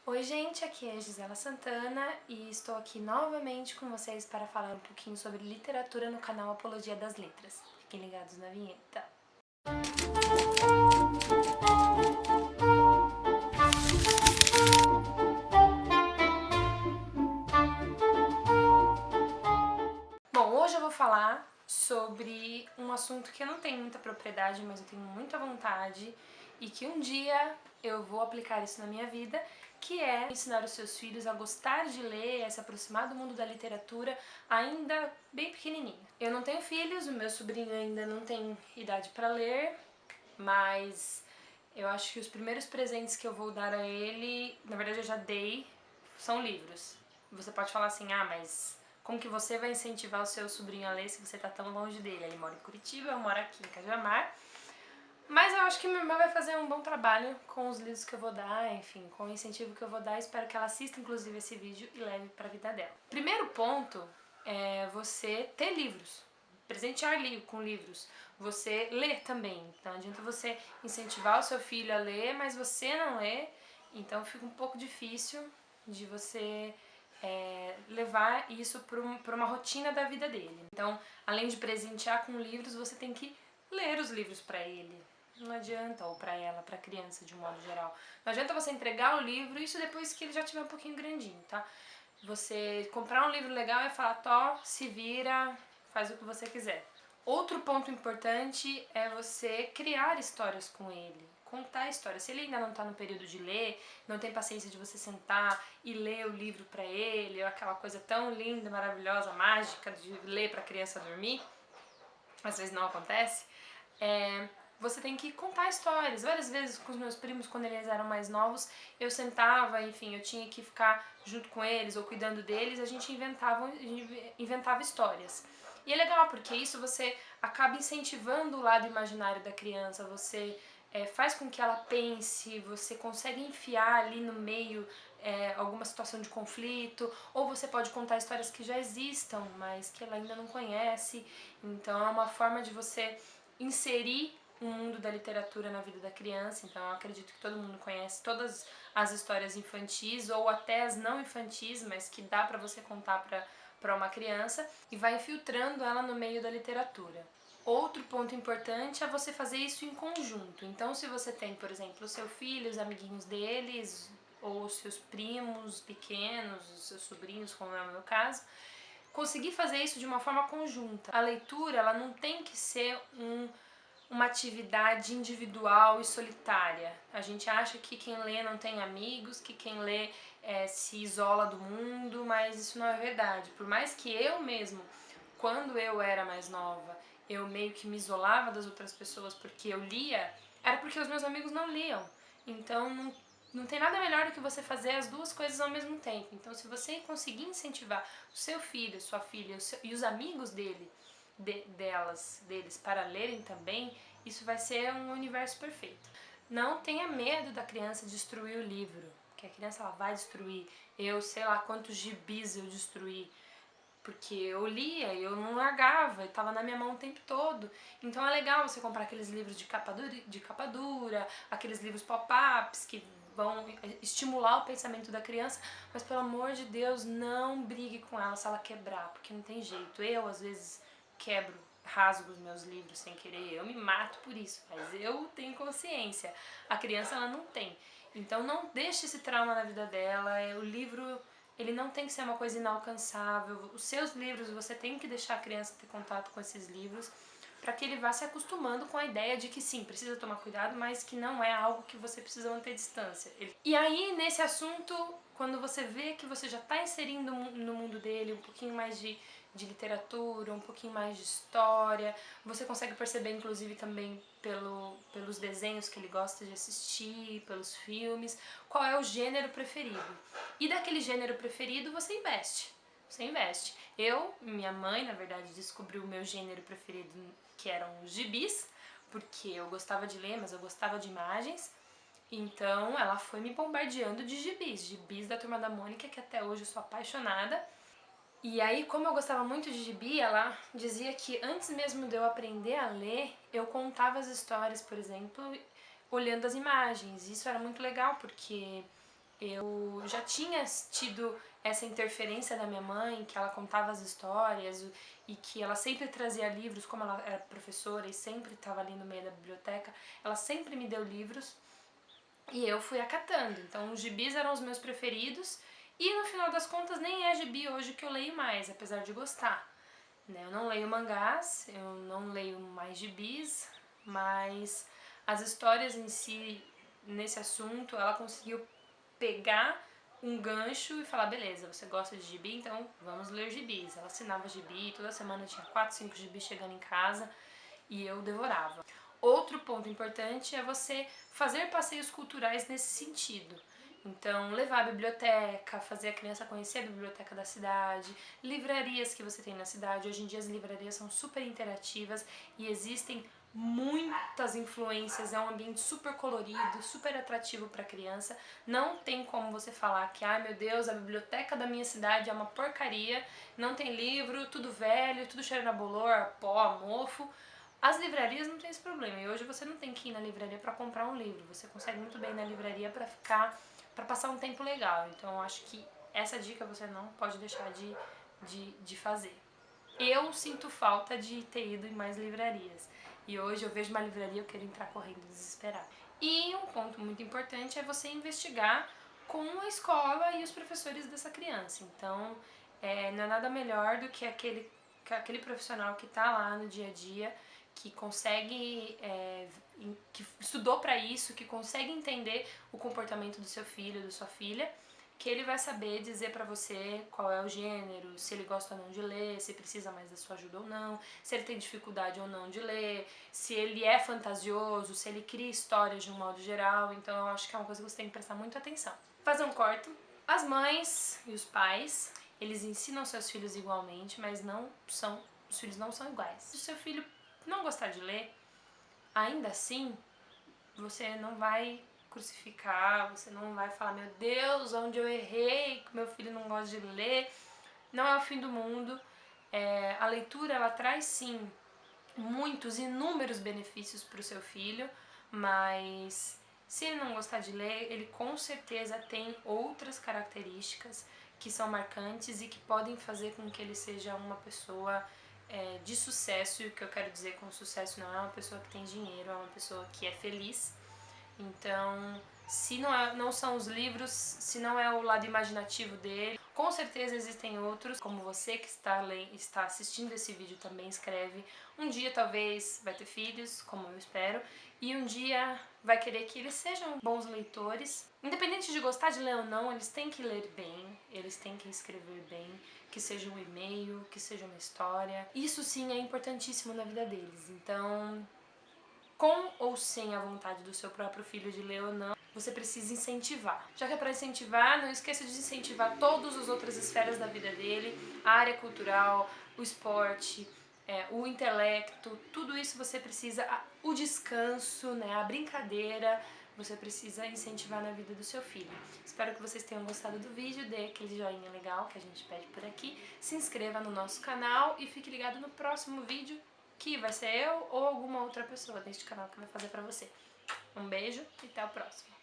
Oi gente, aqui é a Gisela Santana e estou aqui novamente com vocês para falar um pouquinho sobre literatura no canal Apologia das Letras. Fiquem ligados na vinheta. Bom, hoje eu vou falar sobre um assunto que eu não tenho muita propriedade, mas eu tenho muita vontade e que um dia eu vou aplicar isso na minha vida, que é ensinar os seus filhos a gostar de ler, a se aproximar do mundo da literatura ainda bem pequenininho. Eu não tenho filhos, o meu sobrinho ainda não tem idade para ler, mas eu acho que os primeiros presentes que eu vou dar a ele, na verdade eu já dei, são livros. Você pode falar assim, mas como que você vai incentivar o seu sobrinho a ler se você tá tão longe dele? Ele mora em Curitiba, eu moro aqui em Cajamar. Mas eu acho que minha irmã vai fazer um bom trabalho com os livros que eu vou dar, enfim, com o incentivo que eu vou dar. Espero que ela assista, inclusive, esse vídeo e leve pra vida dela. Primeiro ponto é você ter livros. Presentear com livros. Você ler também. Então, não adianta você incentivar o seu filho a ler, mas você não lê. Então, fica um pouco difícil de você levar isso para uma rotina da vida dele. Então, além de presentear com livros, você tem que ler os livros para ele. Não adianta, ou para ela, para criança de um modo geral. Não adianta você entregar o livro, isso depois que ele já tiver um pouquinho grandinho, tá? Você comprar um livro legal e falar, Tó, se vira, faz o que você quiser. Outro ponto importante é você criar histórias com ele, contar histórias. Se ele ainda não está no período de ler, não tem paciência de você sentar e ler o livro para ele, ou aquela coisa tão linda, maravilhosa, mágica de ler para a criança dormir, às vezes não acontece, você tem que contar histórias. Várias vezes com os meus primos, quando eles eram mais novos, eu sentava, enfim, eu tinha que ficar junto com eles ou cuidando deles, a gente inventava histórias. E é legal, porque isso você acaba incentivando o lado imaginário da criança, você faz com que ela pense, você consegue enfiar ali no meio alguma situação de conflito, ou você pode contar histórias que já existam, mas que ela ainda não conhece. Então é uma forma de você inserir o mundo da literatura na vida da criança. Então eu acredito que todo mundo conhece todas as histórias infantis ou até as não infantis, mas que dá para você contar para uma criança e vai infiltrando ela no meio da literatura. Outro ponto importante é você fazer isso em conjunto. Então, se você tem, por exemplo, o seu filho, os amiguinhos deles, ou os seus primos pequenos, os seus sobrinhos, como é o meu caso, conseguir fazer isso de uma forma conjunta. A leitura, ela não tem que ser uma atividade individual e solitária. A gente acha que quem lê não tem amigos, que quem lê se isola do mundo, mas isso não é verdade. Por mais que eu mesmo, quando eu era mais nova, eu meio que me isolava das outras pessoas porque eu lia, era porque os meus amigos não liam. Então não tem nada melhor do que você fazer as duas coisas ao mesmo tempo. Então, se você conseguir incentivar o seu filho, sua filha e os amigos deles para lerem também, isso vai ser um universo perfeito. Não tenha medo da criança destruir o livro, porque a criança ela vai destruir. Eu sei lá quantos gibis eu destruí, porque eu lia, eu não largava, estava na minha mão o tempo todo. Então é legal você comprar aqueles livros de capa dura, aqueles livros pop-ups que vão estimular o pensamento da criança, mas pelo amor de Deus, não brigue com ela se ela quebrar, porque não tem jeito. Eu, às vezes, quebro, rasgo os meus livros sem querer, eu me mato por isso, mas eu tenho consciência. A criança, ela não tem. Então não deixe esse trauma na vida dela, o livro ele não tem que ser uma coisa inalcançável. Os seus livros, você tem que deixar a criança ter contato com esses livros para que ele vá se acostumando com a ideia de que sim, precisa tomar cuidado, mas que não é algo que você precisa manter distância. E aí, nesse assunto, quando você vê que você já está inserindo no mundo dele um pouquinho mais de literatura, um pouquinho mais de história, você consegue perceber, inclusive, também pelos desenhos que ele gosta de assistir, pelos filmes, qual é o gênero preferido. E daquele gênero preferido, você investe. Você investe. Minha mãe, na verdade, descobriu o meu gênero preferido, que eram os gibis, porque eu gostava de ler, mas eu gostava de imagens. Então ela foi me bombardeando de gibis da Turma da Mônica, que até hoje eu sou apaixonada. E aí, como eu gostava muito de gibi, ela dizia que antes mesmo de eu aprender a ler, eu contava as histórias, por exemplo, olhando as imagens. Isso era muito legal, porque Eu já tinha tido essa interferência da minha mãe, que ela contava as histórias e que ela sempre trazia livros, como ela era professora e sempre estava ali no meio da biblioteca, ela sempre me deu livros e eu fui acatando. Então os gibis eram os meus preferidos e no final das contas nem é gibi hoje que eu leio mais, apesar de gostar. Eu não leio mangás, eu não leio mais gibis, mas as histórias em si, nesse assunto, ela conseguiu pegar um gancho e falar, beleza, você gosta de gibi, então vamos ler gibis. Ela assinava gibi, toda semana tinha 4, 5 gibis chegando em casa e eu devorava. Outro ponto importante é você fazer passeios culturais nesse sentido. Então, levar a biblioteca, fazer a criança conhecer a biblioteca da cidade, livrarias que você tem na cidade. Hoje em dia as livrarias são super interativas e existem muitas influências, é um ambiente super colorido, super atrativo para a criança. Não tem como você falar que, ai meu Deus, a biblioteca da minha cidade é uma porcaria, não tem livro, tudo velho, tudo cheirando a bolor, a pó, a mofo. As livrarias não tem esse problema, e hoje você não tem que ir na livraria para comprar um livro, você consegue muito bem ir na livraria para passar um tempo legal. Então eu acho que essa dica você não pode deixar de fazer. Eu sinto falta de ter ido em mais livrarias. E hoje eu vejo uma livraria e eu quero entrar correndo desesperada. E um ponto muito importante é você investigar com a escola e os professores dessa criança. Então, não é nada melhor do que aquele profissional que está lá no dia a dia, que consegue, que estudou para isso, que consegue entender o comportamento do seu filho, da sua filha, que ele vai saber dizer pra você qual é o gênero, se ele gosta ou não de ler, se precisa mais da sua ajuda ou não, se ele tem dificuldade ou não de ler, se ele é fantasioso, se ele cria histórias de um modo geral. Então eu acho que é uma coisa que você tem que prestar muita atenção. Fazer um corte. As mães e os pais, eles ensinam seus filhos igualmente, mas os filhos não são iguais. Se o seu filho não gostar de ler, ainda assim, você não vai crucificar, você não vai falar, meu Deus, onde eu errei, que meu filho não gosta de ler. Não é o fim do mundo. A leitura, ela traz sim muitos, inúmeros benefícios para o seu filho, mas se ele não gostar de ler, ele com certeza tem outras características que são marcantes e que podem fazer com que ele seja uma pessoa de sucesso. E o que eu quero dizer com sucesso não é uma pessoa que tem dinheiro, é uma pessoa que é feliz. Então, se não são os livros, se não é o lado imaginativo dele, com certeza existem outros, como você que está assistindo esse vídeo também escreve. Um dia talvez vai ter filhos, como eu espero, e um dia vai querer que eles sejam bons leitores. Independente de gostar de ler ou não, eles têm que ler bem, eles têm que escrever bem, que seja um e-mail, que seja uma história. Isso sim é importantíssimo na vida deles. Então, com ou sem a vontade do seu próprio filho de ler ou não, você precisa incentivar. Já que é para incentivar, não esqueça de incentivar todas as outras esferas da vida dele, a área cultural, o esporte, o intelecto, tudo isso você precisa, o descanso, a brincadeira, você precisa incentivar na vida do seu filho. Espero que vocês tenham gostado do vídeo, dê aquele joinha legal que a gente pede por aqui, se inscreva no nosso canal e fique ligado no próximo vídeo, que vai ser eu ou alguma outra pessoa deste canal que vai fazer pra você. Um beijo e até o próximo.